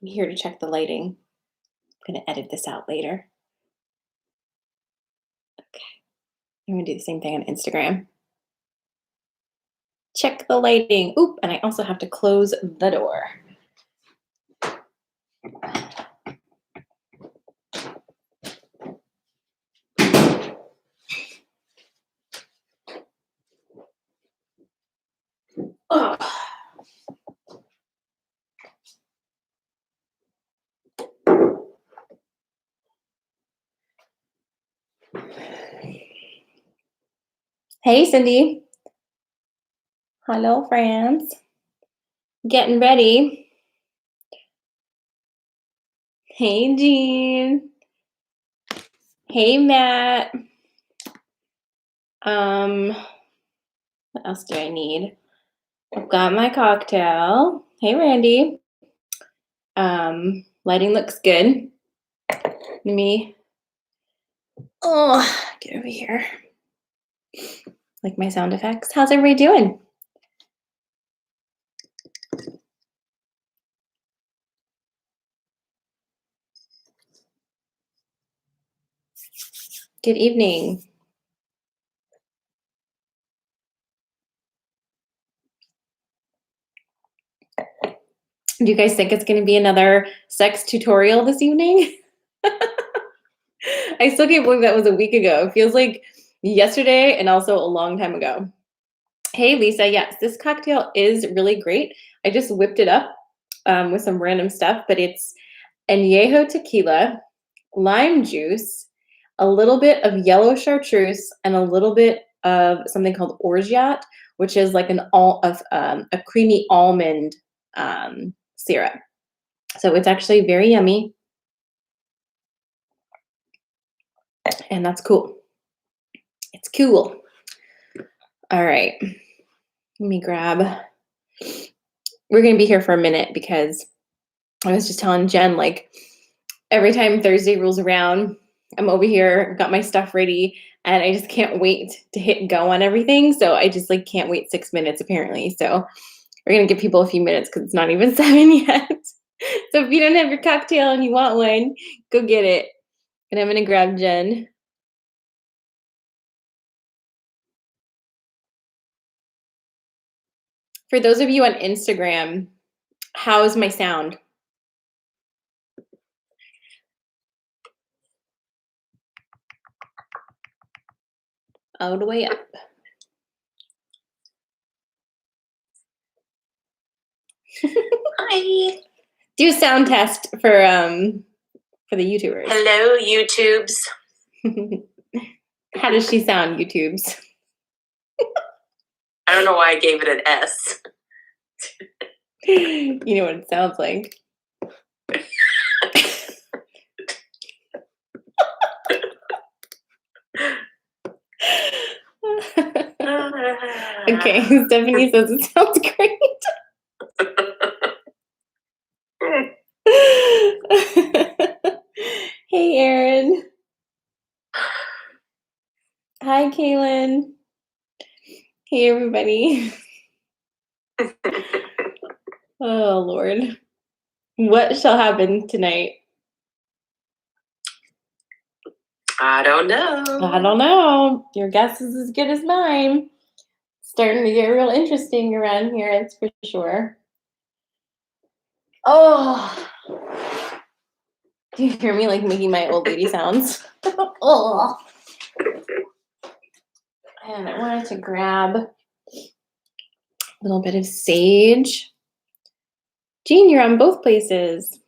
I'm here to check the lighting. I'm going to edit this out later. Okay. I'm going to do the same thing on Instagram. Check the lighting. Oop, and I also have to close the door. Oh. Hey, Cindy. Hello, friends. Getting ready. Hey, Jean. Hey, Matt. What else do I need? I've got my cocktail. Hey, Randy. Lighting looks good. Let me get over here. Like my sound effects. How's everybody doing? Good evening. Do you guys think it's going to be another sex tutorial this evening? I still can't believe that was a week ago. It feels like yesterday and also a long time ago. Hey, Lisa. Yes, this cocktail is really great. I just whipped it up with some random stuff, but it's añejo tequila, lime juice, a little bit of yellow chartreuse, and a little bit of something called orgeat, which is like a creamy almond syrup. So it's actually very yummy. And that's cool. It's cool. All right. Let me grab. We're going to be here for a minute because I was just telling Jen, like, every time Thursday rolls around, I'm over here, got my stuff ready, and I just can't wait to hit go on everything. So I just like can't wait 6 minutes apparently. So we're going to give people a few minutes because it's not even 7 yet. So if you don't have your cocktail and you want one, go get it. And I'm going to grab Jen. For those of you on Instagram, how's my sound? All the way up. Hi. Do a sound test for the YouTubers. Hello, YouTubes. How does she sound, YouTubes? I don't know why I gave it an S. You know what it sounds like. Okay, Stephanie says it sounds great. Hey, Erin. Hi, Kaylin. Hey, everybody. Oh, Lord. What shall happen tonight? I don't know. I don't know. Your guess is as good as mine. Starting to get real interesting around here, that's for sure. Oh. Do you hear me like making my old lady sounds? Oh. And I wanted to grab a little bit of sage. Jean, you're on both places.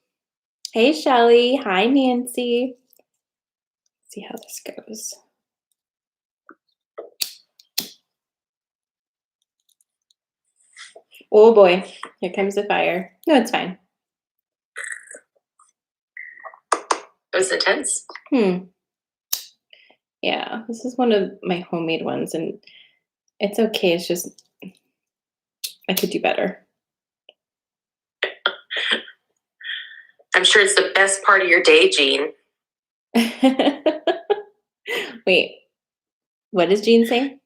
Hey, Shelly. Hi, Nancy. Let's see how this goes. Oh boy, here comes the fire. No, it's fine. It was intense. Yeah, this is one of my homemade ones, and it's okay. It's just, I could do better. I'm sure it's the best part of your day, Jean. Wait, what does Jean say?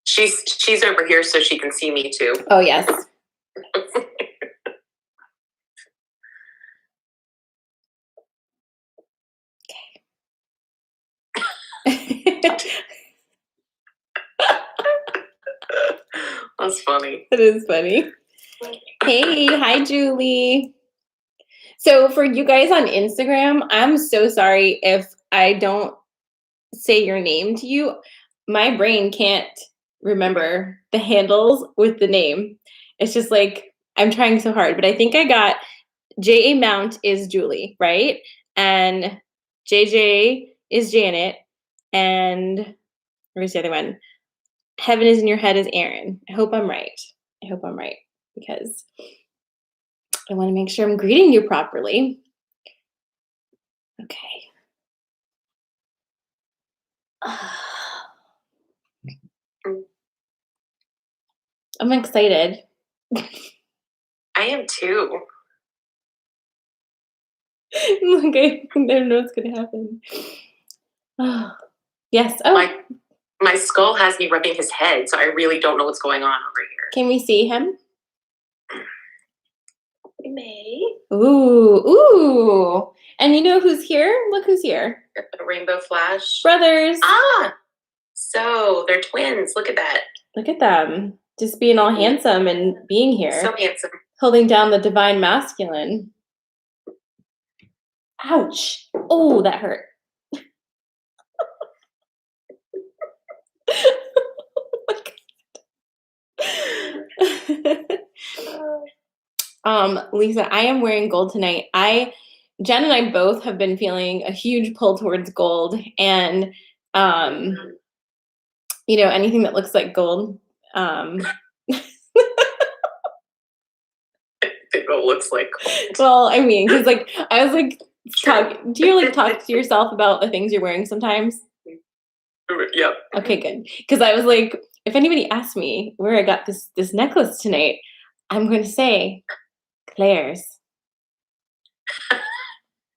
She's over here so she can see me too. Oh, yes. That's funny. That is funny. Hey, hi, Julie. So for you guys on Instagram, I'm so sorry if I don't say your name to you. My brain can't remember the handles with the name. It's just like I'm trying so hard, but I think I got J.A. Mount is Julie, right? And JJ is Janet. And where's the other one? Heaven is in your head is Aaron. I hope I'm right. I hope I'm right because I want to make sure I'm greeting you properly. Okay. I'm excited. I am too. Okay, I don't know what's gonna happen. Oh, yes. Oh, My skull has me rubbing his head, so I really don't know what's going on over here. can we see him? We may. Ooh. And you know who's here? Look who's here. A rainbow flash. Brothers. Ah! So they're twins. Look at that. Look at them. Just being all handsome and being here. So handsome. Holding down the divine masculine. Ouch. Oh, that hurt. Lisa, I am wearing gold tonight. Jen and I both have been feeling a huge pull towards gold, and anything that looks like gold. It looks like gold. Well, I mean, because I was like, do you talk to yourself about the things you're wearing sometimes? Yep. Okay, good. Because I was like, if anybody asks me where I got this necklace tonight, I'm going to say Claire's.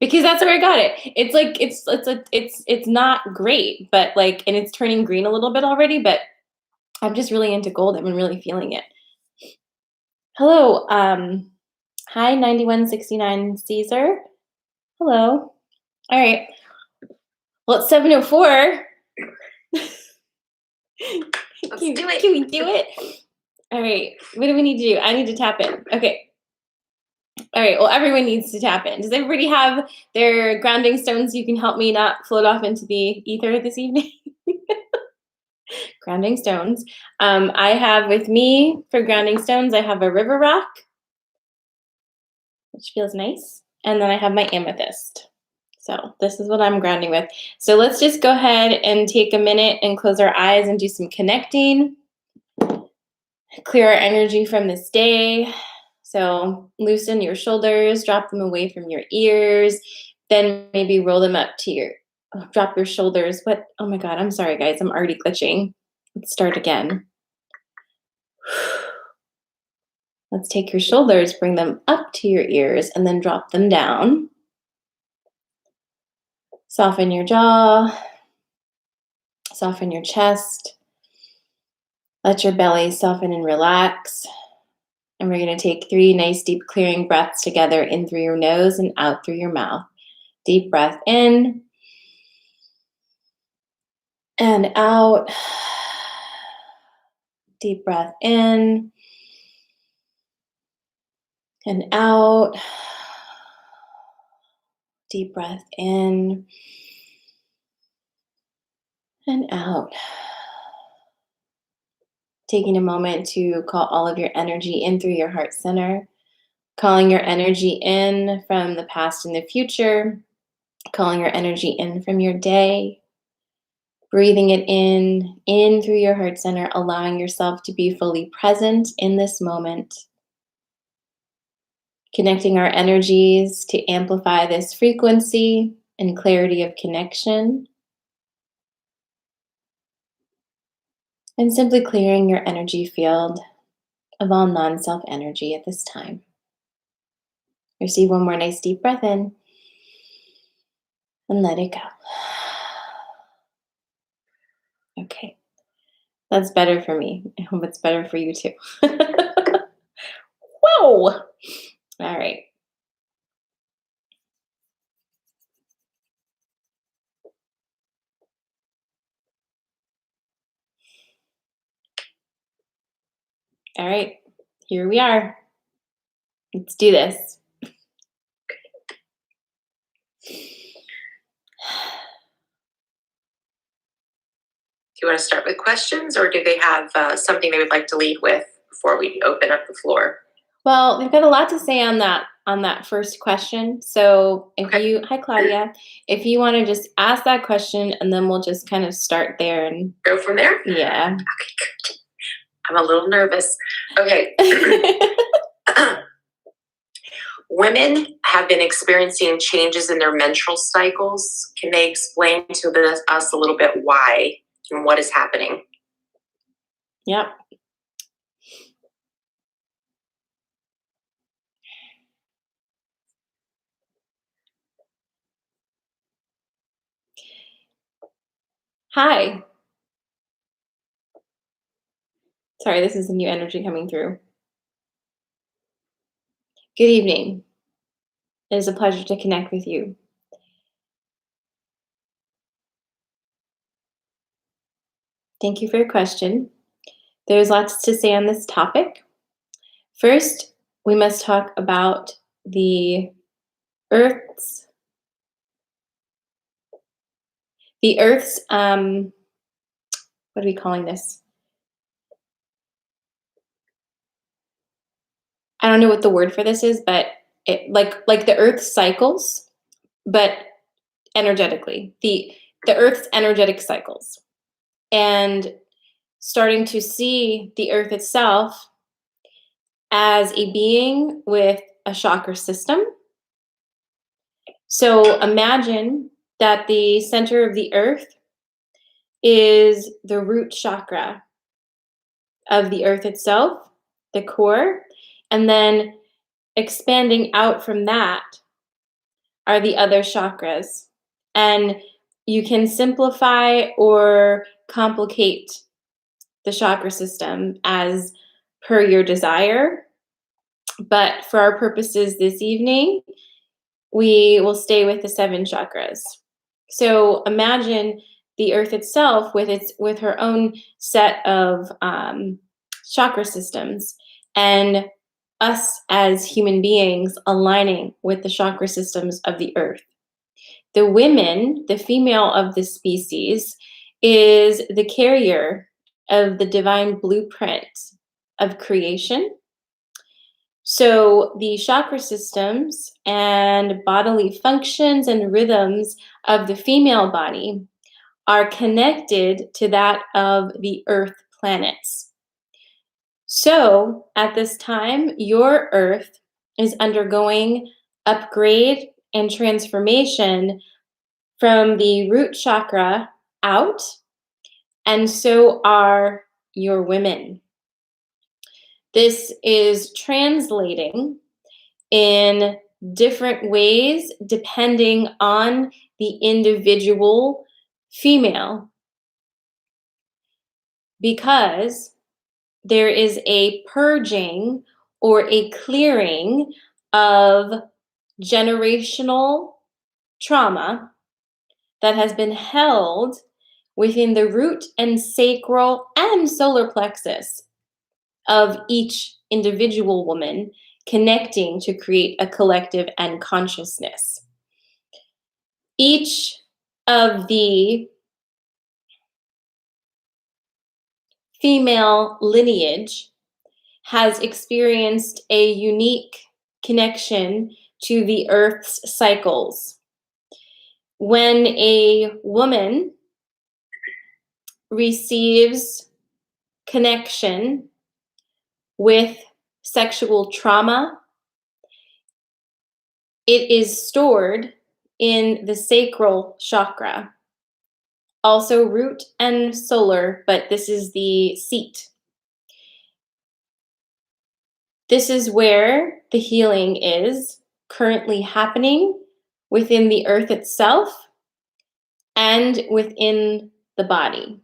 Because that's where I got it. It's like it's not great, but and it's turning green a little bit already, but I'm just really into gold. I've been really feeling it. Hello, hi 9169 Caesar. Hello. All right. Well, it's 7:04. Let's do it. Can we do it? All right. What do we need to do? I need to tap in. Okay. All right. Well, everyone needs to tap in. Does everybody have their grounding stones so you can help me not float off into the ether this evening? Grounding stones. I have with me for grounding stones, I have a river rock, which feels nice. And then I have my amethyst. So this is what I'm grounding with. So let's just go ahead and take a minute and close our eyes and do some connecting. Clear our energy from this day. So loosen your shoulders, drop them away from your ears, then maybe roll them up to drop your shoulders. Oh my God, I'm sorry guys, I'm already glitching. Let's start again. Let's take your shoulders, bring them up to your ears, and then drop them down. Soften your jaw, soften your chest. Let your belly soften and relax. And we're going to take 3 nice deep clearing breaths together, in through your nose and out through your mouth. Deep breath in and out. Deep breath in and out. Deep breath in and out. Taking a moment to call all of your energy in through your heart center. Calling your energy in from the past and the future. Calling your energy in from your day. Breathing it in through your heart center, allowing yourself to be fully present in this moment. Connecting our energies to amplify this frequency and clarity of connection. And simply clearing your energy field of all non-self energy at this time. Receive one more nice deep breath in and let it go. Okay, that's better for me. I hope it's better for you too. Whoa! All right. All right, here we are. Let's do this. Do you want to start with questions, or do they have something they would like to lead with before we open up the floor? Well, we've got a lot to say on that first question. So if Okay. you, hi Claudia, if you want to just ask that question, and then we'll just kind of start there and Go from there? yeah. Okay, good. I'm a little nervous. Okay. Women have been experiencing changes in their menstrual cycles. Can they explain to us a little bit why and what is happening? Yep. Hi. Sorry, this is the new energy coming through. Good evening. It is a pleasure to connect with you. Thank you for your question. There's lots to say on this topic. First, we must talk about the Earth's what are we calling this? I don't know what the word for this is, but it like the Earth cycles, but energetically. The Earth's energetic cycles. And starting to see the Earth itself as a being with a chakra system. So imagine that the center of the Earth is the root chakra of the Earth itself, the core, and then expanding out from that are the other chakras. And you can simplify or complicate the chakra system as per your desire. But for our purposes this evening, we will stay with the 7 chakras. So imagine the Earth itself with her own set of chakra systems, and us as human beings aligning with the chakra systems of the Earth. The women, the female of the species, is the carrier of the divine blueprint of creation. So the chakra systems and bodily functions and rhythms of the female body are connected to that of the Earth planets. So at this time, your Earth is undergoing upgrade and transformation from the root chakra out, and so are your women. This is translating in different ways depending on the individual female, because there is a purging or a clearing of generational trauma that has been held within the root and sacral and solar plexus of each individual woman, connecting to create a collective and consciousness. Each of the female lineage has experienced a unique connection to the Earth's cycles. When a woman receives connection with sexual trauma, it is stored in the sacral chakra, also root and solar, but this is the seat. This is where the healing is currently happening within the Earth itself and within the body.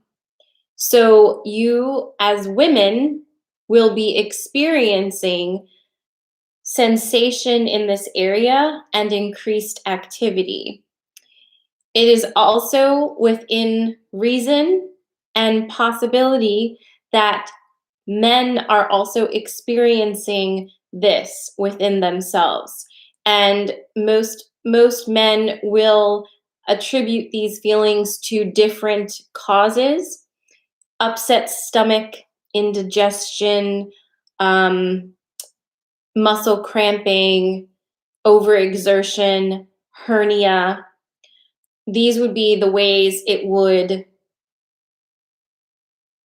So you, as women, will be experiencing sensation in this area and increased activity. It is also within reason and possibility that men are also experiencing this within themselves. And most men will attribute these feelings to different causes: upset stomach, indigestion, um, muscle cramping, overexertion, hernia. These would be the ways it would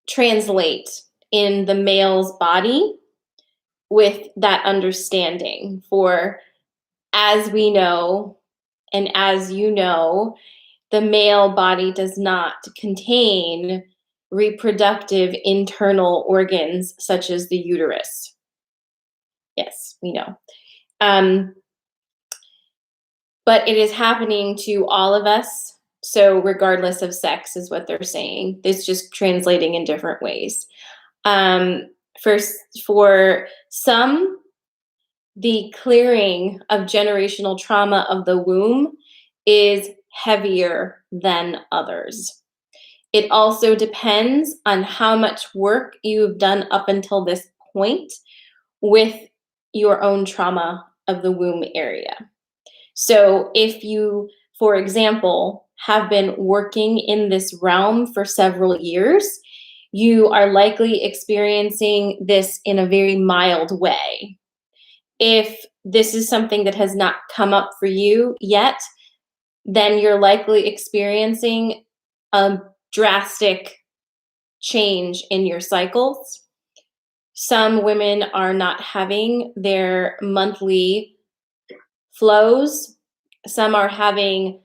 translate in the male's body, with that understanding. For as we know, and as you know, the male body does not contain reproductive internal organs such as the uterus. Yes, we know. Um, but it is happening to all of us. So, regardless of sex, is what they're saying. It's just translating in different ways. Um, for, for some, the clearing of generational trauma of the womb is heavier than others. It also depends on how much work you've done up until this point with your own trauma of the womb area. So if you, for example, have been working in this realm for several years, you are likely experiencing this in a very mild way. If this is something that has not come up for you yet, then you're likely experiencing a drastic change in your cycles. Some women are not having their monthly flows. Some are having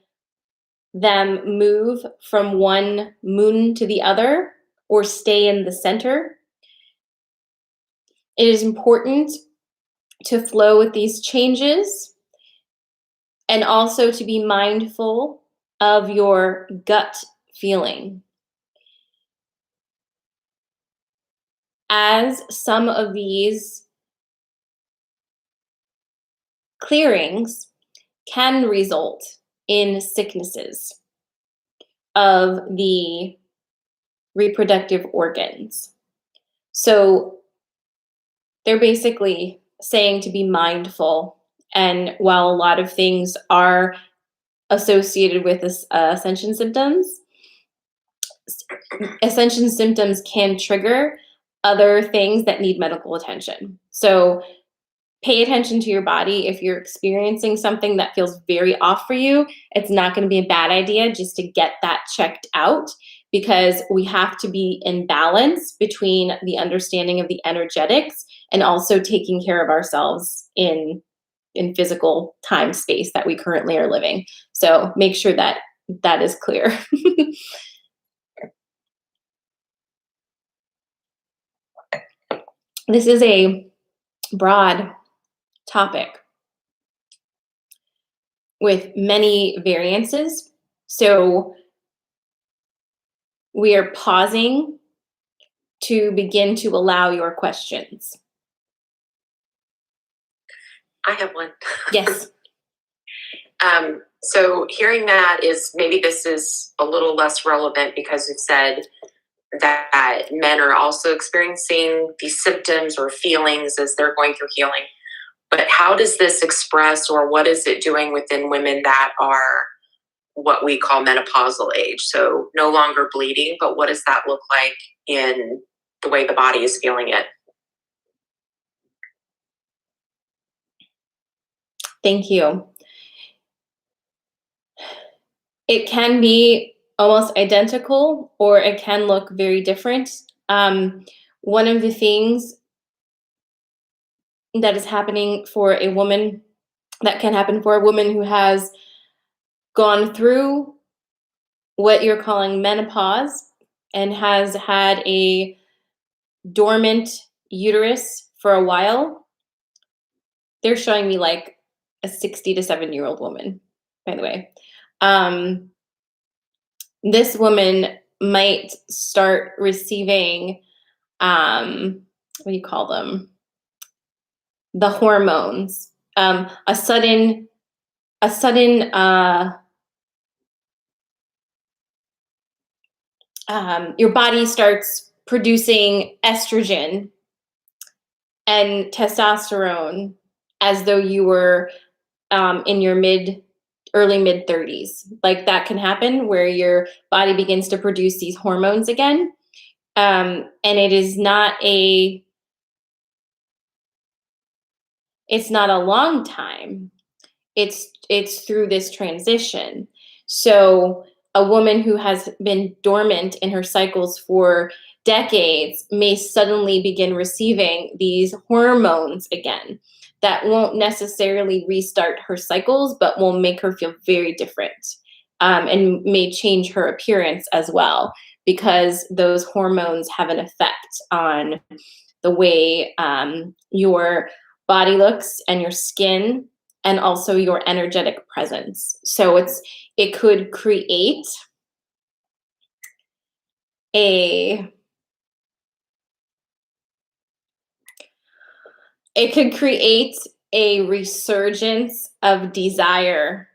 them move from one moon to the other or stay in the center. It is important to flow with these changes, and also to be mindful of your gut feeling. As some of these clearings can result in sicknesses of the reproductive organs. So they're basically saying to be mindful. And while a lot of things are associated with ascension symptoms can trigger other things that need medical attention. So pay attention to your body. If you're experiencing something that feels very off for you, it's not going to be a bad idea just to get that checked out, because we have to be in balance between the understanding of the energetics and also taking care of ourselves in physical time space that we currently are living. So make sure that that is clear. This is a broad topic with many variances. So we are pausing to begin to allow your questions. I have one. Yes. So hearing that is, maybe this is a little less relevant because you've said that men are also experiencing these symptoms or feelings as they're going through healing. But how does this express, or what is it doing within women that are what we call menopausal age? So no longer bleeding, but what does that look like in the way the body is feeling it? Thank you. It can be almost identical, or it can look very different. One of the things that is happening for a woman, that can happen for a woman who has gone through what you're calling menopause and has had a dormant uterus for a while, they're showing me like a 60 to 7-year-old woman, by the way. This woman might start receiving, what do you call them? The hormones. A sudden, your body starts producing estrogen and testosterone as though you were in your early mid 30s. Like that can happen where your body begins to produce these hormones again. And it's not a long time. It's through this transition. So a woman who has been dormant in her cycles for decades may suddenly begin receiving these hormones again that won't necessarily restart her cycles, but will make her feel very different, and may change her appearance as well, because those hormones have an effect on the way your body looks and your skin, and also your energetic presence. So it could create a resurgence of desire.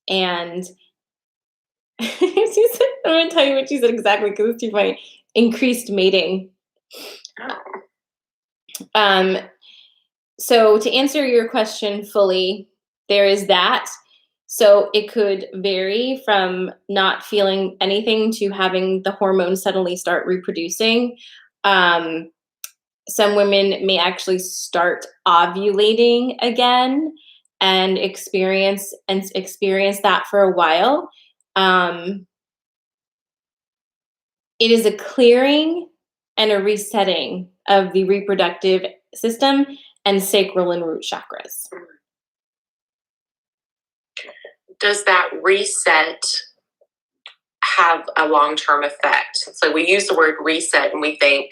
And she said, I'm going to tell you what she said exactly because it's too funny. Increased mating. So to answer your question fully, there is that. So it could vary from not feeling anything to having the hormones suddenly start reproducing. Some women may actually start ovulating again and experience that for a while. It is a clearing and a resetting of the reproductive system and sacral and root chakras. Does that reset have a long-term effect? So we use the word reset and we think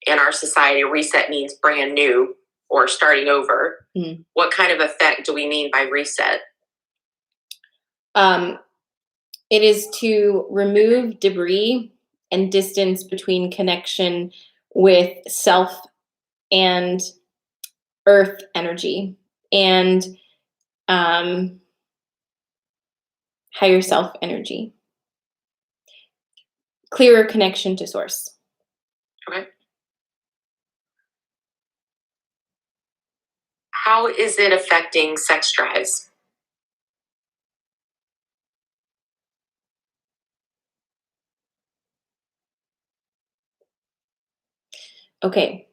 in our society, reset means brand new or starting over. Mm. What kind of effect do we mean by reset? It is to remove debris and distance between connection with self and earth energy and higher self energy. Clearer connection to source. Okay. How is it affecting sex drives? Okay.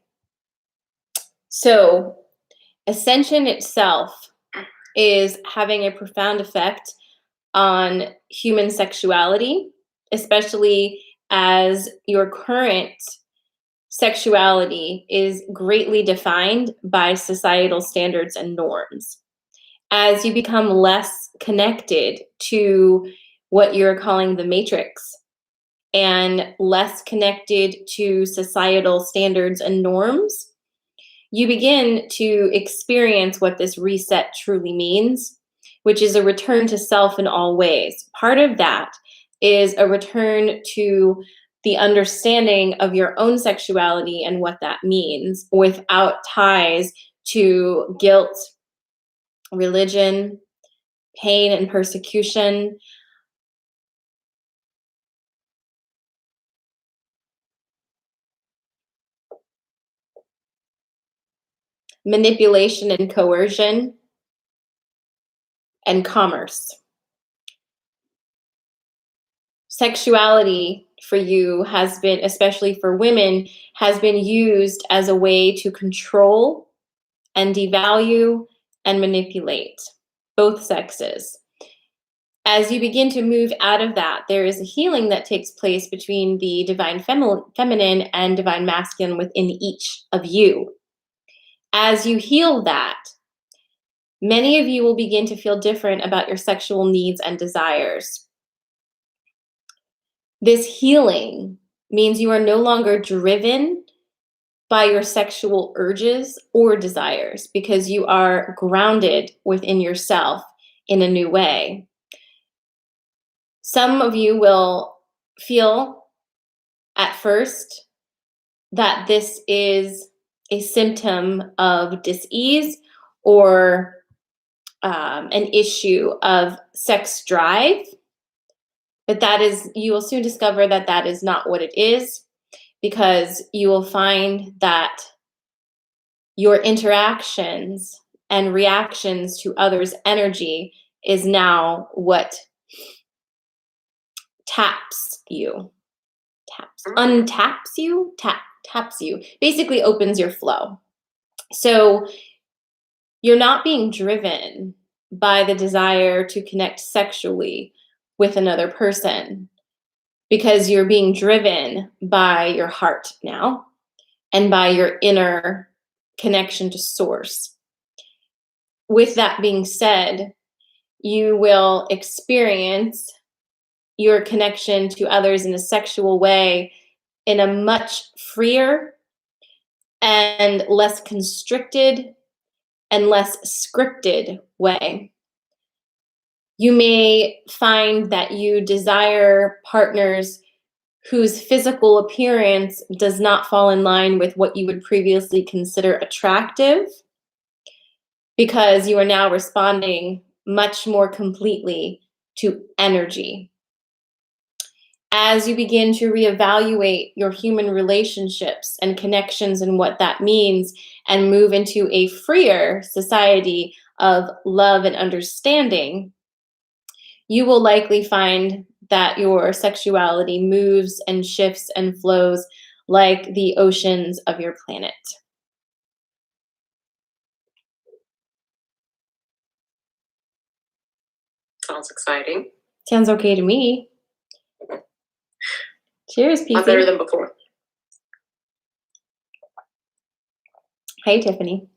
So, ascension itself is having a profound effect on human sexuality, especially as your current sexuality is greatly defined by societal standards and norms. As you become less connected to what you're calling the matrix and less connected to societal standards and norms, you begin to experience what this reset truly means, which is a return to self in all ways. Part of that is a return to the understanding of your own sexuality and what that means without ties to guilt, religion, pain, and persecution. Manipulation and coercion, and commerce. Sexuality for you has been, especially for women, has been used as a way to control and devalue and manipulate both sexes. As you begin to move out of that, there is a healing that takes place between the divine feminine and divine masculine within each of you. As you heal that, many of you will begin to feel different about your sexual needs and desires. This healing means you are no longer driven by your sexual urges or desires because you are grounded within yourself in a new way. Some of you will feel at first that this is a symptom of dis-ease or an issue of sex drive, but you will soon discover that that is not what it is. because you will find that your interactions and reactions to others' energy is now what taps you. Untaps you? Taps you. Basically opens your flow. So you're not being driven by the desire to connect sexually with another person because you're being driven by your heart now and by your inner connection to source. With that being said, you will experience your connection to others in a sexual way in a much freer and less constricted and less scripted way. You may find that you desire partners whose physical appearance does not fall in line with what you would previously consider attractive, because you are now responding much more completely to energy. As you begin to reevaluate your human relationships and connections and what that means, and move into a freer society of love and understanding, you will likely find that your sexuality moves and shifts and flows like the oceans of your planet. Sounds exciting. Sounds okay to me. Cheers, A lot better PC. than before. Hey, Tiffany.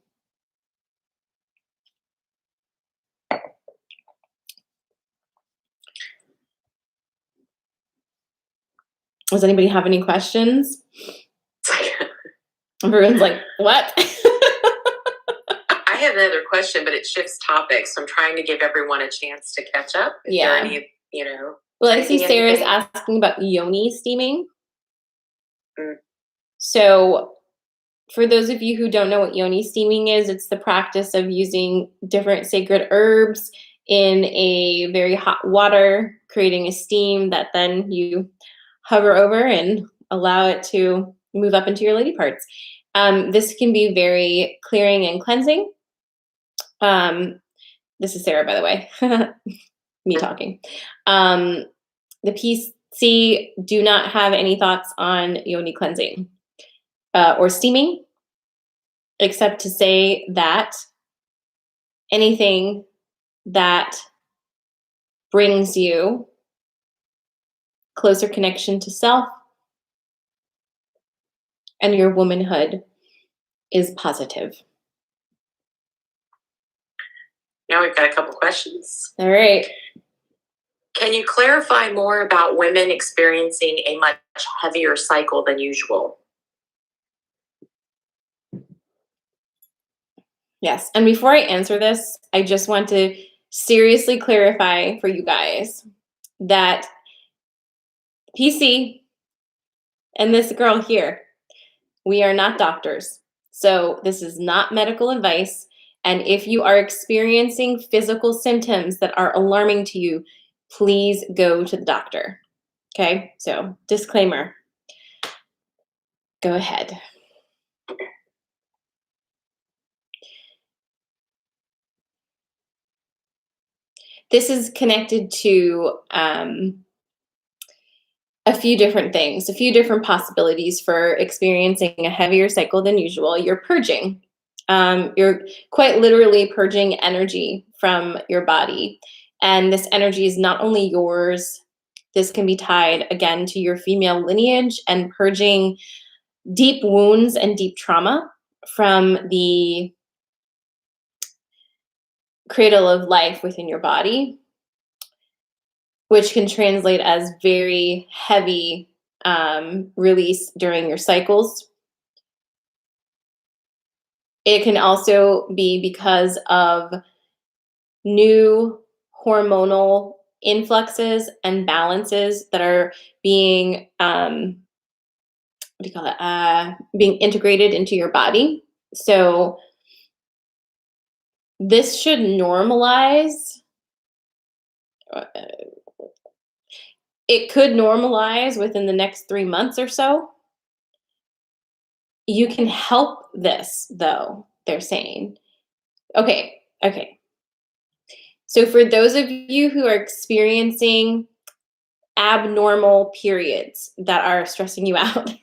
Does anybody have any questions? Everyone's like, what? I have another question, but it shifts topics. So I'm trying to give everyone a chance to catch up. If there are any, Well, I see typing Sarah's anything. asking about yoni steaming. Mm. So, for those of you who don't know what yoni steaming is, it's the practice of using different sacred herbs in a very hot water, creating a steam that then you hover over and allow it to move up into your lady parts. This can be very clearing and cleansing. This is Sarah, by the way. Me talking. The PC do not have any thoughts on yoni cleansing or steaming, except to say that anything that brings you closer connection to self and your womanhood is positive. Now we've got a couple questions. All right. Can you clarify more about women experiencing a much heavier cycle than usual? Yes. And before I answer this, I just want to seriously clarify for you guys that PC and this girl here, we are not doctors. So this is not medical advice. And if you are experiencing physical symptoms that are alarming to you, please go to the doctor. Okay? So, disclaimer. Go ahead. This is connected to a few different things, a few different possibilities for experiencing a heavier cycle than usual. You're purging. You're quite literally purging energy from your body. And this energy is not only yours, this can be tied again to your female lineage and purging deep wounds and deep trauma from the cradle of life within your body, which can translate as very heavy release during your cycles. It can also be because of new hormonal influxes and balances that are being being integrated into your body. So this should normalize. It could normalize within the next 3 months or so. You can help this, though, they're saying. Okay. So for those of you who are experiencing abnormal periods that are stressing you out,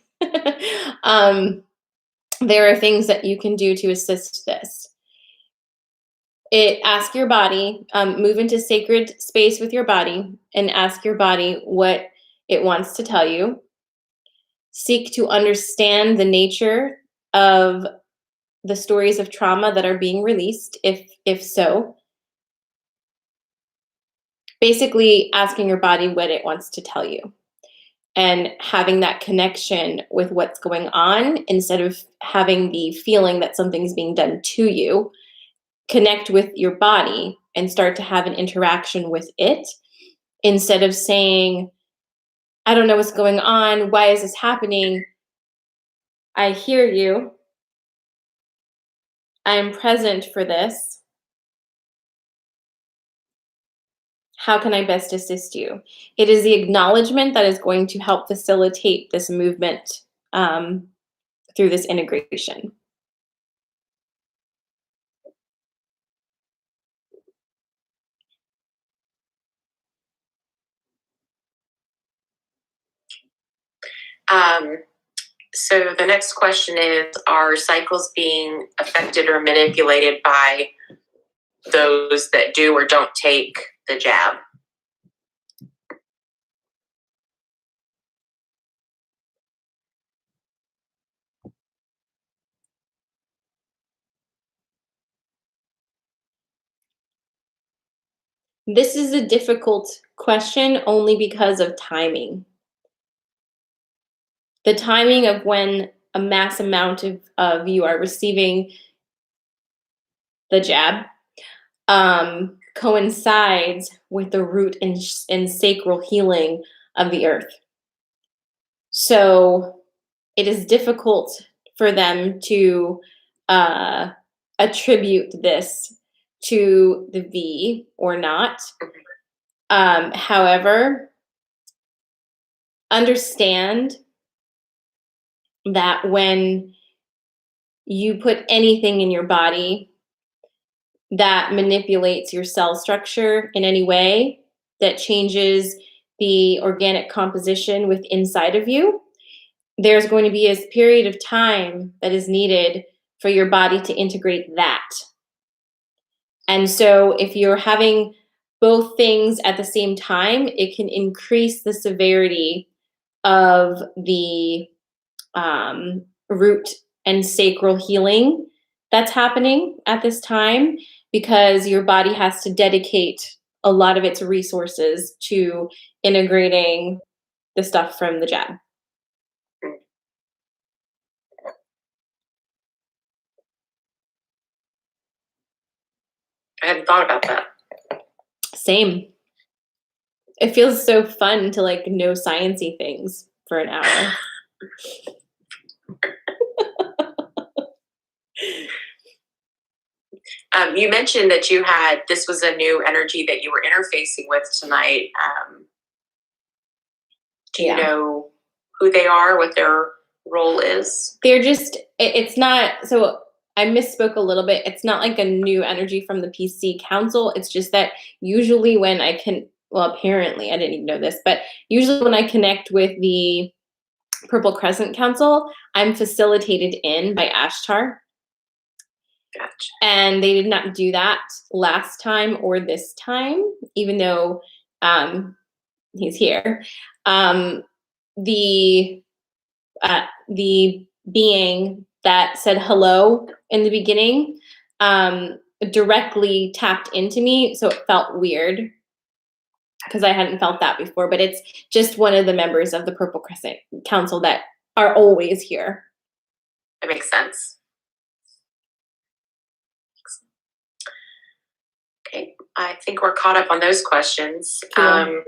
there are things that you can do to assist this. Ask your body, move into sacred space with your body, and ask your body what it wants to tell you. Seek to understand the nature of the stories of trauma that are being released, if so. Basically, asking your body what it wants to tell you, and having that connection with what's going on instead of having the feeling that something's being done to you. Connect with your body and start to have an interaction with it instead of saying, I don't know what's going on. Why is this happening? I hear you. I am present for this. How can I best assist you? It is the acknowledgement that is going to help facilitate this movement through this integration. So the next question is, are cycles being affected or manipulated by those that do or don't take the jab? This is a difficult question only because of timing. The timing of when a mass amount of you are receiving the jab coincides with the root and sacral healing of the earth. So it is difficult for them to attribute this to the V or not. However, understand that when you put anything in your body that manipulates your cell structure in any way, that changes the organic composition with inside of you, there's going to be a period of time that is needed for your body to integrate that. And so if you're having both things at the same time, it can increase the severity of the root and sacral healing that's happening at this time, because your body has to dedicate a lot of its resources to integrating the stuff from the jab. I hadn't thought about that. Same. It feels so fun to like know sciencey things for an hour. You mentioned that this was a new energy that you were interfacing with tonight. Do you know who they are, what their role is? They're just, it's not, so I misspoke a little bit. It's not like a new energy from the PC Council. It's just that usually when I can, well, apparently, I didn't even know this, but usually when I connect with the Purple Crescent Council, I'm facilitated in by Ashtar. Gotcha. And they did not do that last time or this time, even though he's here. The being that said hello in the beginning directly tapped into me, so it felt weird because I hadn't felt that before, but it's just one of the members of the Purple Crescent Council that are always here. That makes sense. Okay, I think we're caught up on those questions. Cool.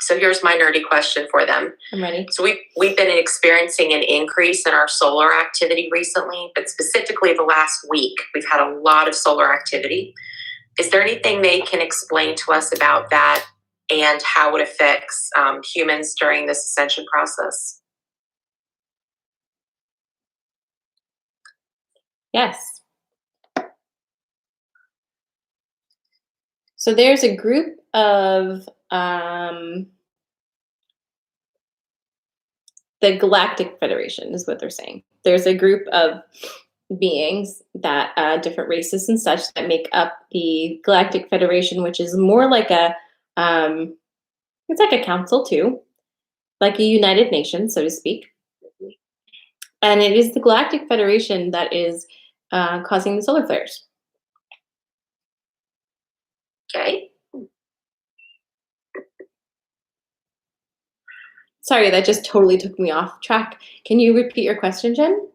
So here's my nerdy question for them. I'm ready. So we've been experiencing an increase in our solar activity recently, but specifically the last week, we've had a lot of solar activity. Is there anything they can explain to us about that and how it affects humans during this ascension process? Yes. So there's a group of the Galactic Federation is what they're saying. There's a group of beings that different races and such that make up the Galactic Federation, which is more like it's like a council too, like a United Nations, so to speak. And it is the Galactic Federation that is causing the solar flares. Okay. Sorry, that just totally took me off track. Can you repeat your question, Jen?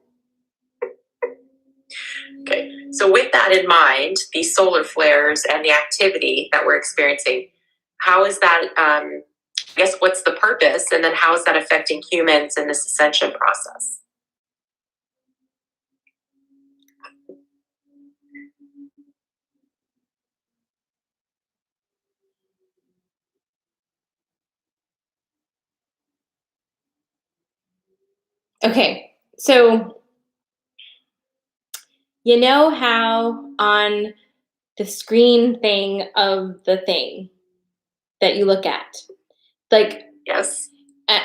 Okay. So with that in mind, these solar flares and the activity that we're experiencing, how is that, I guess, what's the purpose? And then how is that affecting humans in this ascension process? Okay, so you know how on the screen thing of the thing that you look at, like, Yes.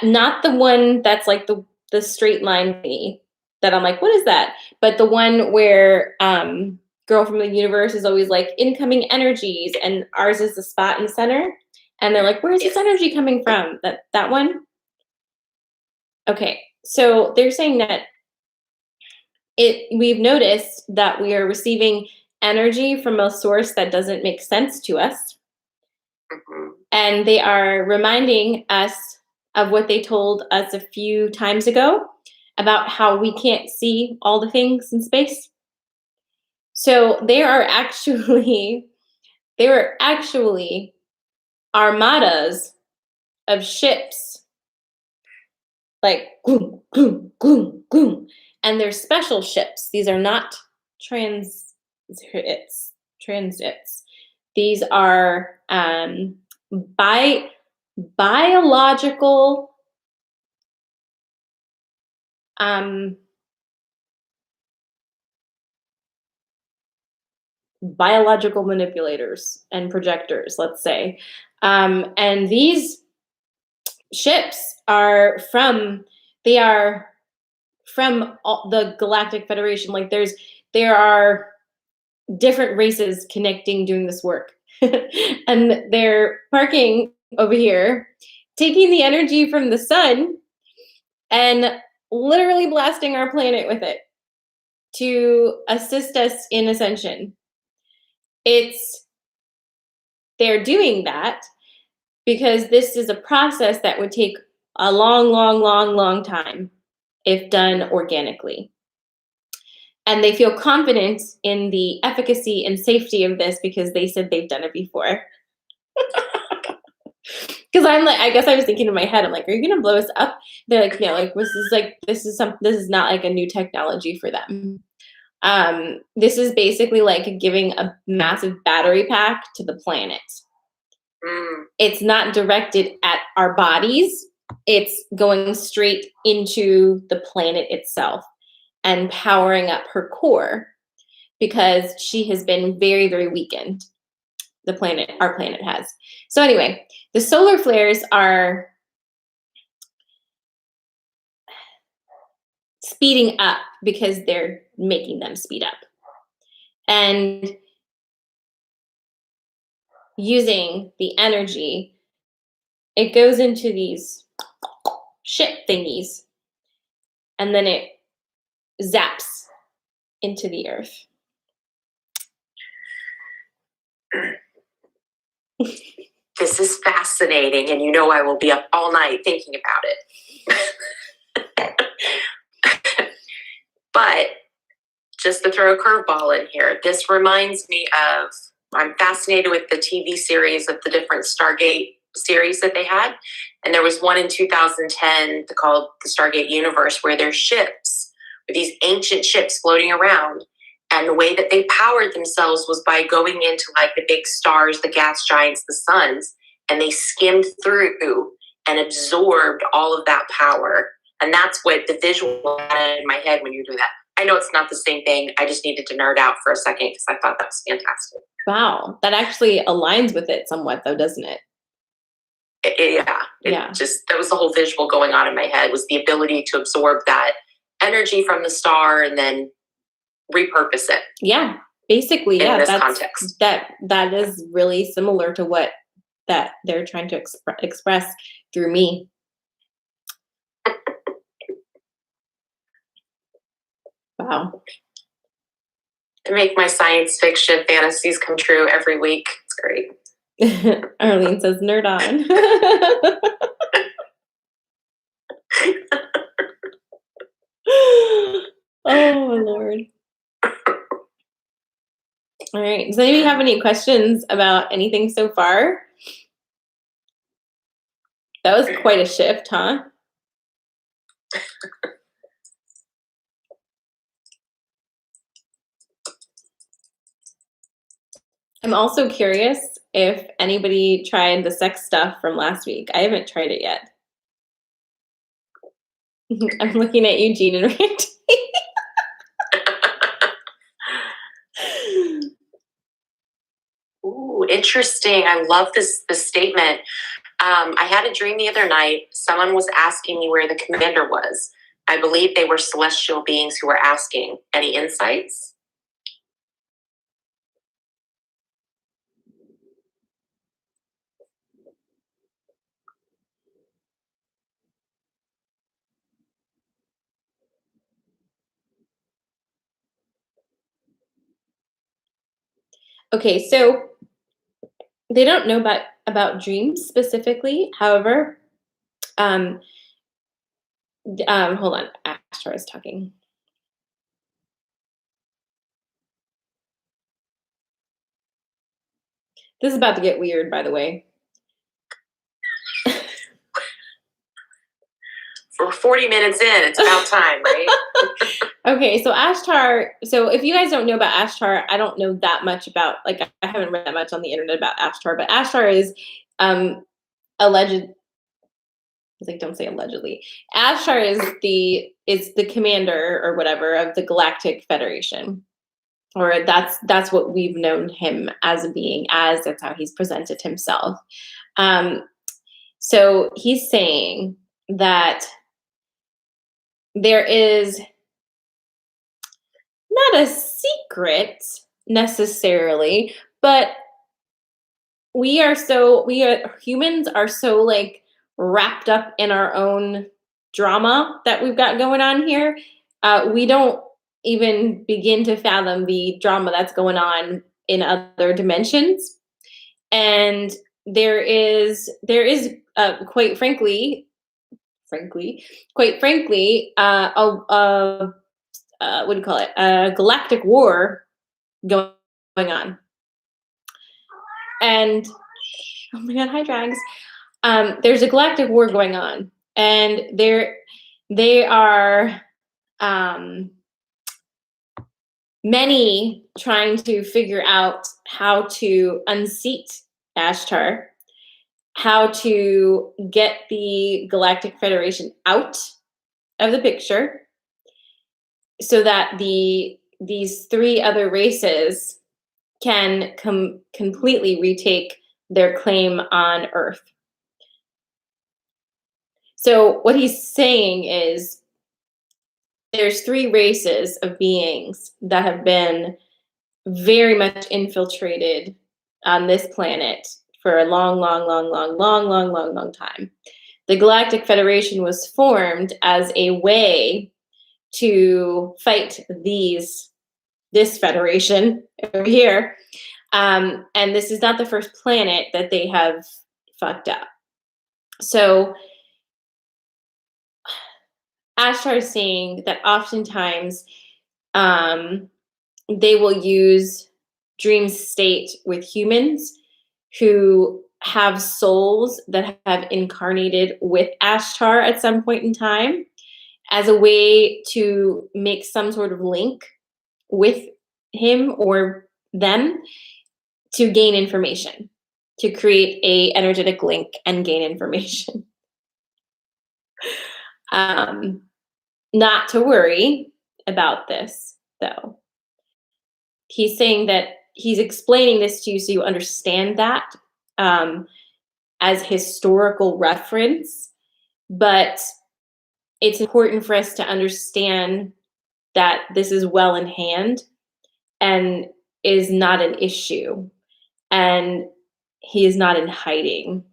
not the one that's like the straight line thingy that I'm like, what is that? But the one where Girl from the Universe is always like incoming energies, and ours is the spot in the center, and they're like, where's this energy coming from? That one. Okay, so they're saying that we've noticed that we are receiving energy from a source that doesn't make sense to us. Mm-hmm. And they are reminding us of what they told us a few times ago about how we can't see all the things in space. So there are actually armadas of ships, like gloom, gloom, gloom, gloom. And they're special ships. These are not transits. These are biological biological manipulators and projectors, let's say. And these ships are from the Galactic Federation. Like there are different races connecting doing this work. And they're parking over here, taking the energy from the sun and literally blasting our planet with it to assist us in ascension. They're doing that because this is a process that would take a long, long, long, long time if done organically. And they feel confident in the efficacy and safety of this because they said they've done it before. Because I'm like, I guess I was thinking in my head, I'm like, are you gonna blow us up? They're like, no, like this is not like a new technology for them. This is basically like giving a massive battery pack to the planet. It's not directed at our bodies. It's going straight into the planet itself and powering up her core because she has been very, very weakened. Our planet has. So anyway, the solar flares are speeding up because they're making them speed up. And using the energy, it goes into these ship thingies, and then it zaps into the earth. This is fascinating, and you know I will be up all night thinking about it. But just to throw a curveball in here, this reminds me of, I'm fascinated with the TV series of the different Stargate series that they had. And there was one in 2010 called the Stargate Universe where there's ships, with these ancient ships floating around. And the way that they powered themselves was by going into like the big stars, the gas giants, the suns, and they skimmed through and absorbed all of that power. And that's what the visual had in my head when you do that. I know it's not the same thing. I just needed to nerd out for a second because I thought that was fantastic. Wow, that actually aligns with it somewhat, though, doesn't it? Yeah. Just, that was the whole visual going on in my head, was the ability to absorb that energy from the star and then repurpose it. Yeah, basically, in yeah. this That's context. that is really similar to what that they're trying to express through me. Wow. To make my science fiction fantasies come true every week. It's great. Arlene says, "Nerd on." Oh my Lord. All right. Does anybody have any questions about anything so far? That was quite a shift, huh? I'm also curious if anybody tried the sex stuff from last week. I haven't tried it yet. I'm looking at Eugene and Randy. Ooh, interesting. I love this statement. I had a dream the other night. Someone was asking me where the commander was. I believe they were celestial beings who were asking. Any insights? Okay, so they don't know about dreams specifically. However, hold on. Ashtar is talking. This is about to get weird, by the way. For 40 minutes in, it's about time, right? Okay, so Ashtar, so if you guys don't know about Ashtar, I don't know that much about, like, I haven't read that much on the internet about Ashtar, but Ashtar is alleged, I was like, don't say allegedly. Ashtar is the commander or whatever of the Galactic Federation. Or that's what we've known him as a being as. That's how he's presented himself. So he's saying that there is not a secret necessarily, but humans are so like wrapped up in our own drama that we've got going on here. We don't even begin to fathom the drama that's going on in other dimensions. And there is quite frankly, what do you call it? A galactic war going on. And oh my God, hi drags. There's a galactic war going on, and they are many trying to figure out how to unseat Ashtar, how to get the Galactic Federation out of the picture, so that these three other races can completely retake their claim on Earth. So what he's saying is there's three races of beings that have been very much infiltrated on this planet for a long time. The Galactic Federation was formed as a way to fight this federation over here. And this is not the first planet that they have fucked up. So Ashtar is saying that oftentimes they will use dream state with humans who have souls that have incarnated with Ashtar at some point in time as a way to make some sort of link with him or them to gain information, to create a energetic link and gain information. Not to worry, about this, though. He's saying that he's explaining this to you so you understand that um, as historical reference, but it's important for us to understand that this is well in hand and is not an issue, and he is not in hiding.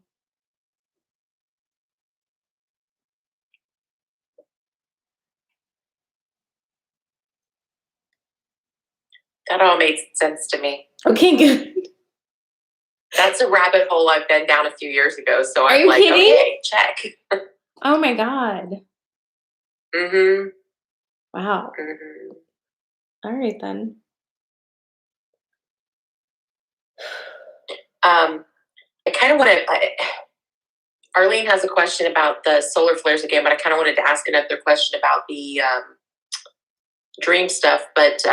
That all made sense to me. Okay, good. That's a rabbit hole I've been down a few years ago. So I'm you like, kidding? okay, check. Oh my God. Mm-hmm. Wow. Mm-hmm. All right then. I kind of want to. Arlene has a question about the solar flares again, but I kind of wanted to ask another question about the dream stuff. But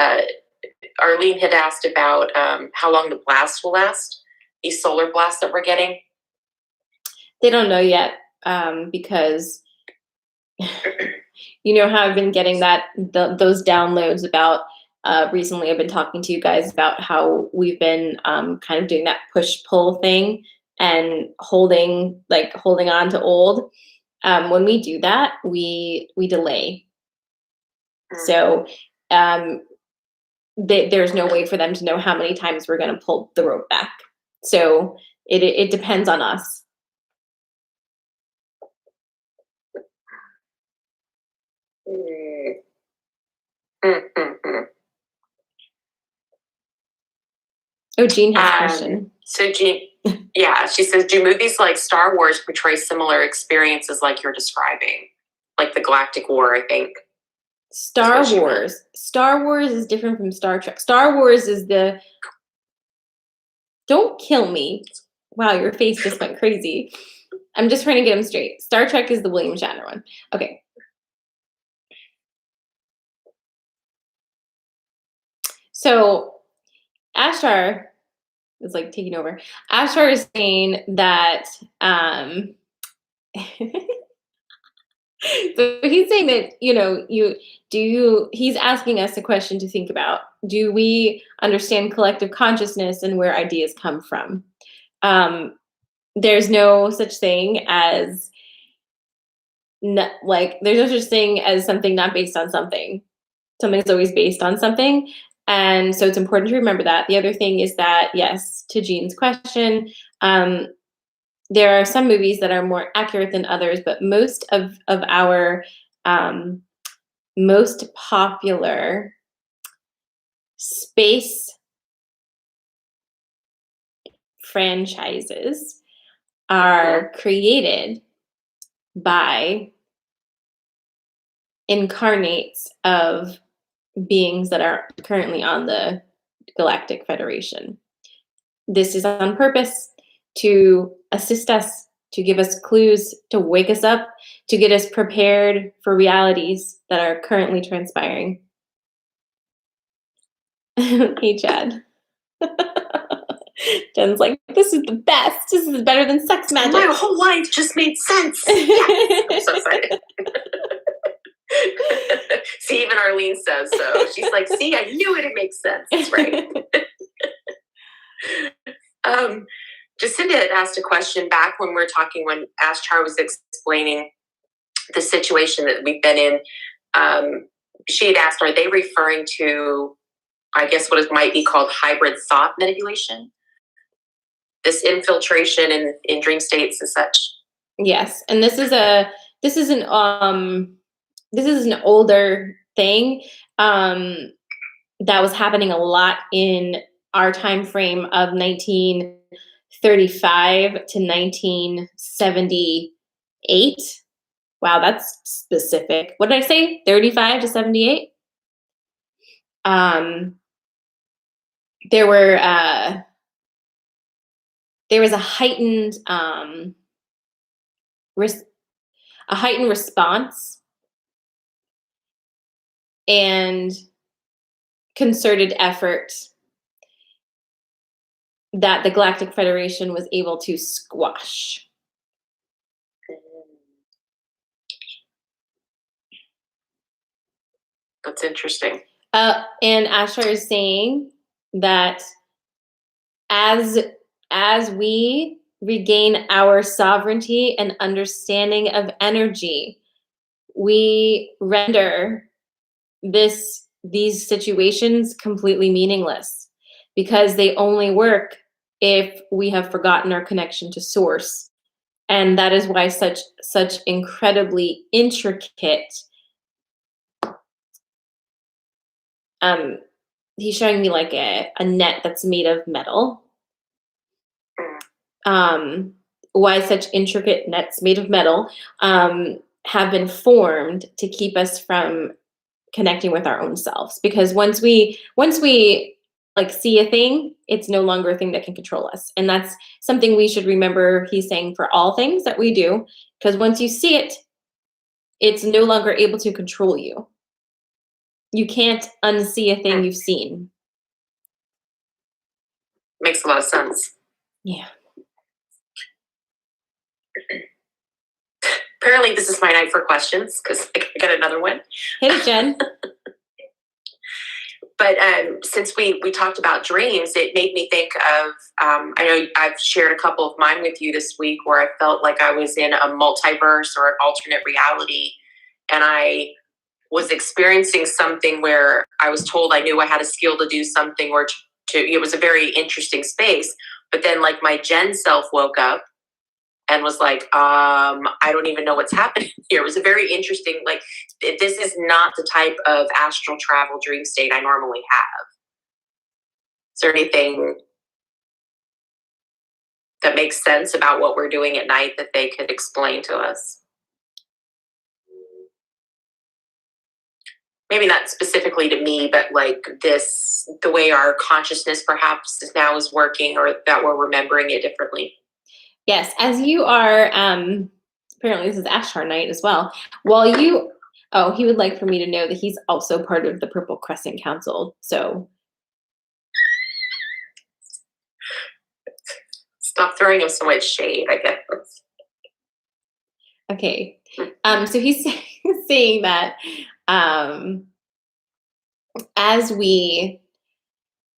Arlene had asked about how long the blast will last, these solar blasts that we're getting. They don't know yet because you know how I've been getting those downloads about recently. I've been talking to you guys about how we've been kind of doing that push-pull thing and holding on to old. When we do that, we delay. So there's no way for them to know how many times we're going to pull the rope back. So it depends on us. Oh, Jean has a question. So Jean, yeah, she says, do movies like Star Wars portray similar experiences like you're describing? Like the Galactic War, I think. Star Wars. Star Wars is different from Star Trek. Star Wars is the... Don't kill me. Wow, your face just went crazy. I'm just trying to get them straight. Star Trek is the William Shatner one. Okay. So Ashtar is like taking over. Ashtar is saying that so he's saying that, he's asking us a question to think about. Do we understand collective consciousness and where ideas come from? There's no such thing as there's no such thing as something not based on something. Something's always based on something. And so it's important to remember that. The other thing is that, yes, to Jean's question, there are some movies that are more accurate than others, but most of our most popular space franchises are created by incarnates of beings that are currently on the Galactic Federation. This is on purpose to assist us, to give us clues, to wake us up, to get us prepared for realities that are currently transpiring. Hey, Chad. Jen's like, this is the best. This is better than sex magic. My whole life just made sense. Yes. I'm so excited. See, even Arlene says so. She's like, see, I knew it makes sense. That's right. Jacinda had asked a question back when we were talking, when Ashtar was explaining the situation that we've been in. She had asked, are they referring to, I guess, what it might be called hybrid thought manipulation? This infiltration in dream states and such? Yes, and this is an older thing that was happening a lot in our time frame of 1935 to 1978. Wow, that's specific. What did I say? 35 to 78? There was a heightened response and concerted effort that the Galactic Federation was able to squash. That's interesting. And Ashtar is saying that as as we regain our sovereignty and understanding of energy, we render these situations completely meaningless because they only work if we have forgotten our connection to source. And that is why such incredibly intricate, um he's showing me like a net that's made of metal. Mm. Why such intricate nets made of metal have been formed to keep us from connecting with our own selves, because once we like see a thing, it's no longer a thing that can control us, and that's something we should remember. He's saying for all things that we do, because once you see it, it's no longer able to control you. You can't unsee a thing Mm. you've seen. Makes a lot of sense. Yeah. Apparently, this is my night for questions because I got another one. Hit it, Jen. But since we talked about dreams, it made me think of, I know I've shared a couple of mine with you this week where I felt like I was in a multiverse or an alternate reality. And I was experiencing something where I was told I knew I had a skill to do something, or it was a very interesting space. But then like my Gen self woke up and was like, I don't even know what's happening here. It was a very interesting, like, this is not the type of astral travel dream state I normally have. Is there anything that makes sense about what we're doing at night that they could explain to us? Maybe not specifically to me, but like this, the way our consciousness perhaps now is working, or that we're remembering it differently. Yes, as you are, apparently this is Ashtar night as well. While you, oh, he would like for me to know that he's also part of the Purple Crescent Council. So Stop throwing him so much shade, I guess. okay, so he's saying that as we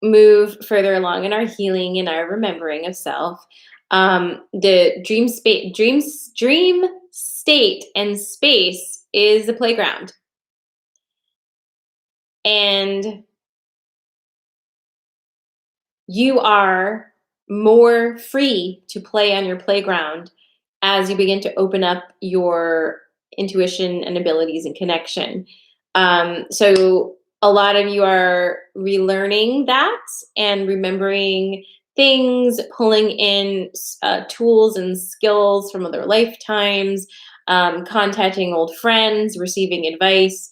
move further along in our healing and our remembering of self, the dream state and space is the playground, and you are more free to play on your playground as you begin to open up your intuition and abilities and connection. So a lot of you are relearning that and remembering things, pulling in tools and skills from other lifetimes, contacting old friends, receiving advice,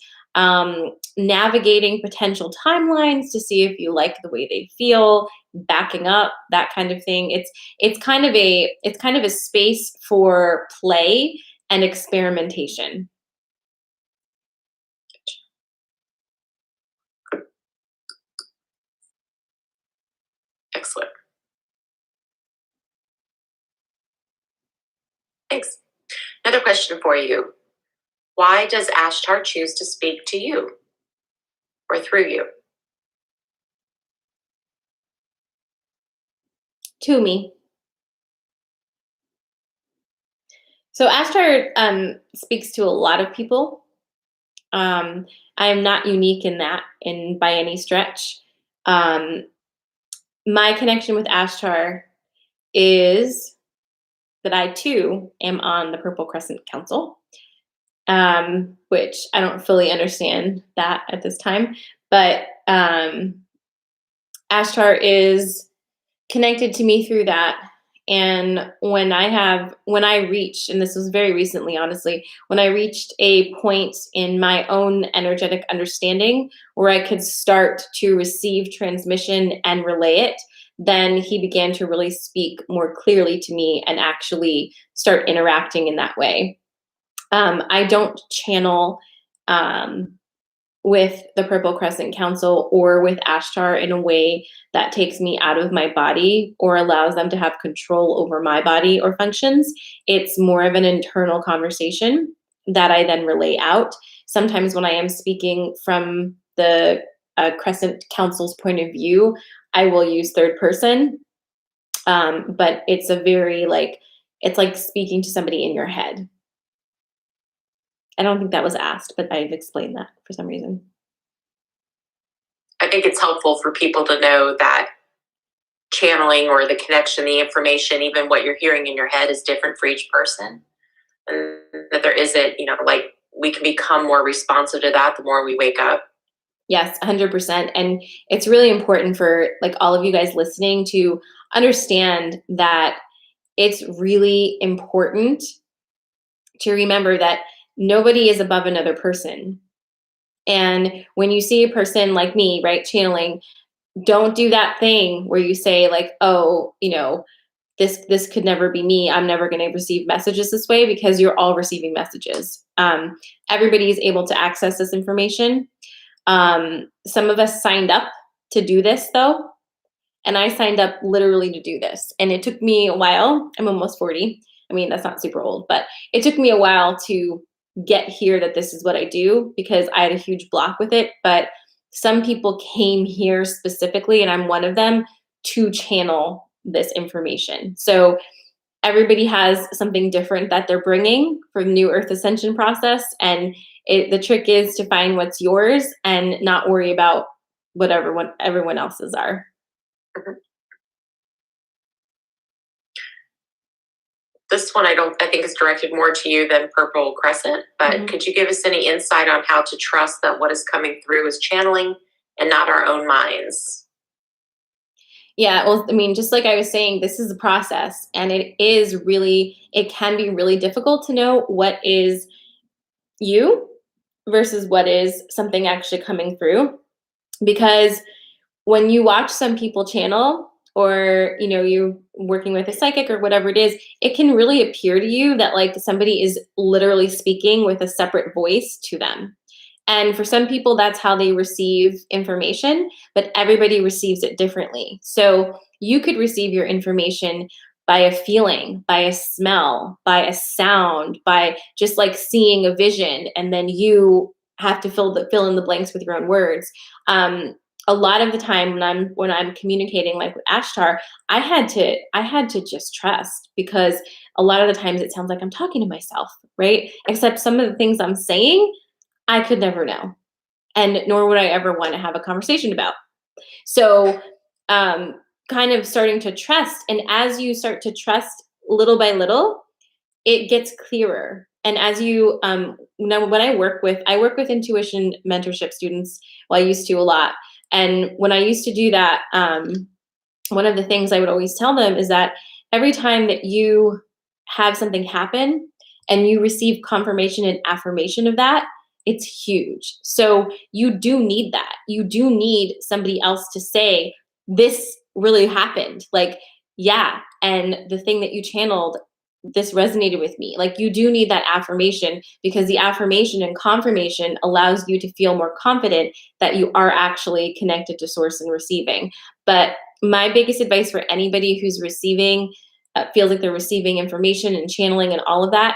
navigating potential timelines to see if you like the way they feel, backing up, that kind of thing. It's kind of a space for play and experimentation. Excellent. Thanks. Another question for you. Why does Ashtar choose to speak to you or through you? To me. So Ashtar speaks to a lot of people. I am not unique in that, in by any stretch. My connection with Ashtar is that I too am on the Purple Crescent Council, which I don't fully understand that at this time, but Ashtar is connected to me through that. And when I reached, and this was very recently, honestly, when I reached a point in my own energetic understanding where I could start to receive transmission and relay it, then he began to really speak more clearly to me and actually start interacting in that way. I don't channel with the Purple Crescent Council or with Ashtar in a way that takes me out of my body or allows them to have control over my body or functions. It's more of an internal conversation that I then relay out. sometimes when I am speaking from the Crescent Council's point of view, I will use third person. But it's a very like, it's like speaking to somebody in your head. I don't think that was asked, but I've explained that for some reason. I think it's helpful for people to know that channeling or the connection, the information, even what you're hearing in your head is different for each person. And that there isn't, like we can become more responsive to that the more we wake up. Yes, 100%. And it's really important for like all of you guys listening to understand that it's really important to remember that nobody is above another person. And when you see a person like me, right, channeling, don't do that thing where you say like, oh, this could never be me. I'm never going to receive messages this way, because you're all receiving messages. Everybody is able to access this information. Some of us signed up to do this though, and I signed up literally to do this. And it took me a while. I'm almost 40. I mean, that's not super old, but it took me a while to get here that this is what I do, because I had a huge block with it. But some people came here specifically, and I'm one of them, to channel this information. So everybody has something different that they're bringing for the new Earth Ascension process. And the trick is to find what's yours and not worry about whatever everyone else's are. Mhm. This one I think is directed more to you than Purple Crescent, but could you give us any insight on how to trust that what is coming through is channeling and not our own minds? Yeah, well, I mean, just like I was saying, this is a process, and it can be really difficult to know what is you versus what is something actually coming through. Because when you watch some people channel, or you're working with a psychic or whatever it is, it can really appear to you that like somebody is literally speaking with a separate voice to them. And for some people, that's how they receive information, but everybody receives it differently. So you could receive your information by a feeling, by a smell, by a sound, by just like seeing a vision, and then you have to fill in the blanks with your own words. A lot of the time when I'm communicating like with Ashtar, I had to just trust, because a lot of the times it sounds like I'm talking to myself, right? Except some of the things I'm saying, I could never know, and nor would I ever want to have a conversation about. So, kind of starting to trust, and as you start to trust little by little, it gets clearer. And as you now, when I work with intuition mentorship students. Well, I used to a lot, and when I used to do that, one of the things I would always tell them is that every time that you have something happen and you receive confirmation and affirmation of that, it's huge. So you do need that. You do need somebody else to say, this really happened. Like, yeah. And the thing that you channeled, this resonated with me. Like, you do need that affirmation, because the affirmation and confirmation allows you to feel more confident that you are actually connected to source and receiving. But my biggest advice for anybody who's receiving, feels like they're receiving information and channeling and all of that,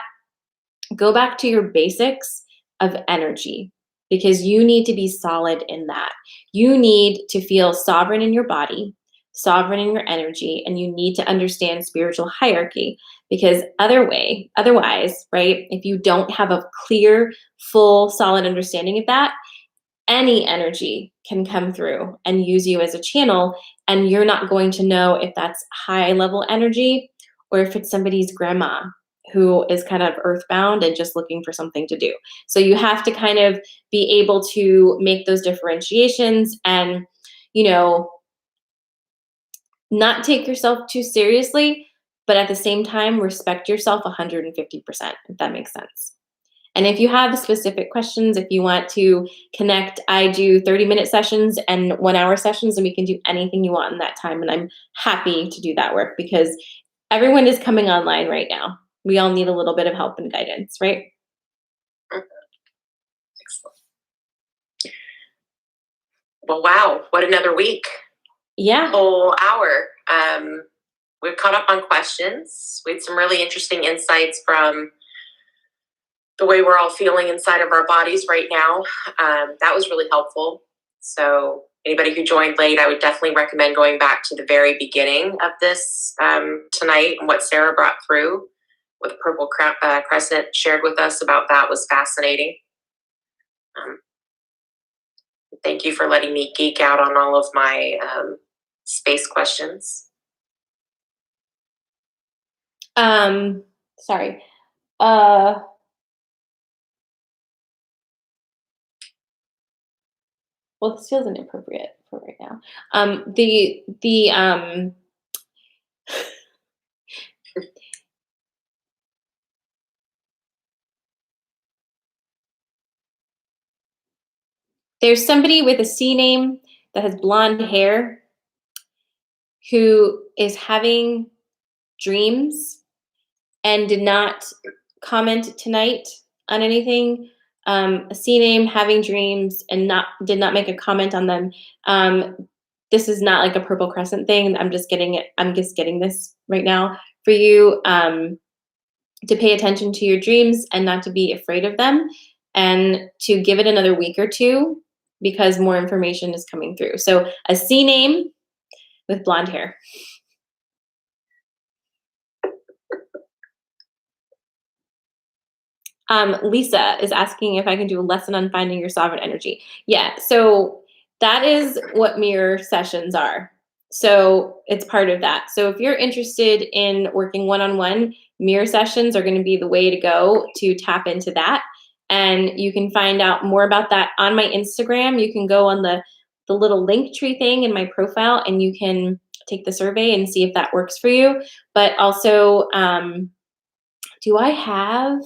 go back to your basics of energy, because you need to be solid in that. You need to feel sovereign in your body, sovereign in your energy, and you need to understand spiritual hierarchy, because otherwise, right, if you don't have a clear, full, solid understanding of that, any energy can come through and use you as a channel, and you're not going to know if that's high level energy or if it's somebody's grandma who is kind of earthbound and just looking for something to do. So you have to kind of be able to make those differentiations, and you know not take yourself too seriously, but at the same time respect yourself 150%, if that makes sense. And if you have specific questions, if you want to connect, I do 30-minute sessions and 1-hour sessions, and we can do anything you want in that time. And I'm happy to do that work, because everyone is coming online right now. We all need a little bit of help and guidance, right? Excellent. Well, wow, what another week. Yeah. Whole hour. We've caught up on questions. We had some really interesting insights from the way we're all feeling inside of our bodies right now. That was really helpful. So anybody who joined late, I would definitely recommend going back to the very beginning of this tonight, and what Sarah brought through, what the Purple Crescent shared with us about that was fascinating. Thank you for letting me geek out on all of my space questions. Sorry. Well, this feels inappropriate for right now. There's somebody with a C name that has blonde hair who is having dreams and did not comment tonight on anything. A C name having dreams and did not make a comment on them. This is not like a Purple Crescent thing. I'm just getting it. I'm just getting this right now for you to pay attention to your dreams and not to be afraid of them, and to give it another week or two because more information is coming through. So a C name with blonde hair. Lisa is asking if I can do a lesson on finding your sovereign energy. Yeah, so that is what mirror sessions are. So it's part of that. So if you're interested in working one-on-one, mirror sessions are going to be the way to go to tap into that. And you can find out more about that on my Instagram. You can go on the little link tree thing in my profile, and you can take the survey and see if that works for you. But also, do I have...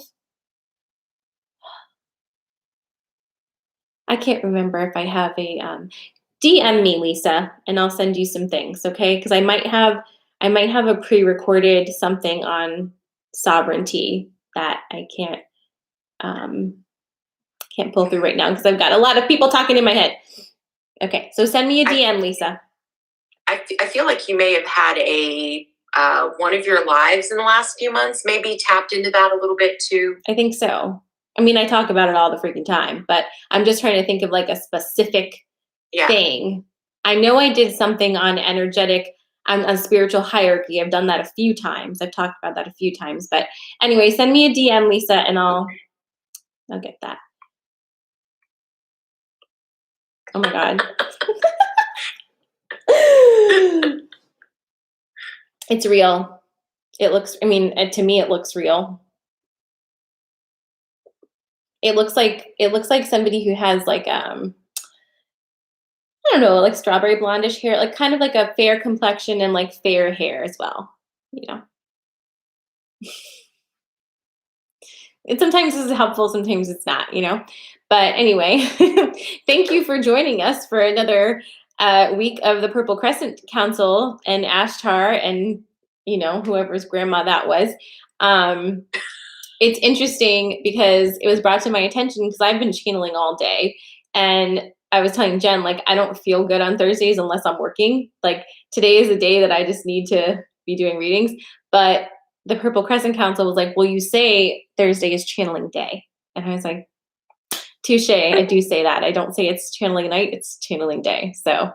I can't remember if I have a DM me, Lisa, and I'll send you some things, okay? Because I might have a pre-recorded something on sovereignty that I can't pull through right now because I've got a lot of people talking in my head. Okay, so send me a DM, Lisa. I feel like you may have had a one of your lives in the last few months maybe tapped into that a little bit too. I think so. I mean, I talk about it all the freaking time, but I'm just trying to think of like a specific thing. I know I did something on energetic, on spiritual hierarchy. I've done that a few times. I've talked about that a few times. But anyway, send me a DM, Lisa, and I'll get that. Oh my God. It's real. It looks, I mean, to me, it looks real. It looks like somebody who has like I don't know, like strawberry blondish hair, like kind of like a fair complexion and like fair hair as well, you know. And sometimes this is helpful, sometimes it's not, you know. But anyway, thank you for joining us for another week of the Purple Crescent Council and Ashtar and, you know, whoever's grandma that was. It's interesting because it was brought to my attention because I've been channeling all day, and I was telling Jen, like, I don't feel good on Thursdays unless I'm working. Like, today is a day that I just need to be doing readings. But the Purple Crescent Council was like, well, you say Thursday is channeling day. And I was like, touche, I do say that. I don't say it's channeling night, it's channeling day. So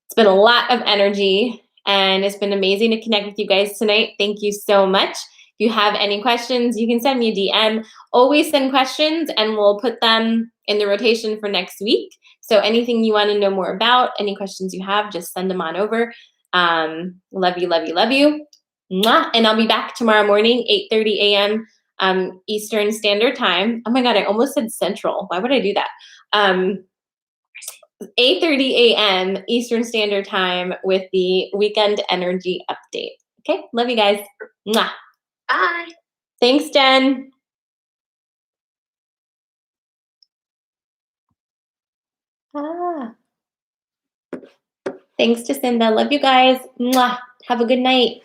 it's been a lot of energy, and it's been amazing to connect with you guys tonight. Thank you so much. If you have any questions, you can send me a DM. Always send questions, and we'll put them in the rotation for next week. So anything you want to know more about, any questions you have, just send them on over. Love you, love you, love you. Mwah. And I'll be back tomorrow morning, 8:30 a.m. Eastern Standard Time. Oh my God, I almost said Central. Why would I do that? 8:30 a.m. Eastern Standard Time with the weekend energy update. Okay, love you guys. Mwah. Bye. Thanks, Jen. Thanks, Jacinda. Love you guys. Mwah. Have a good night.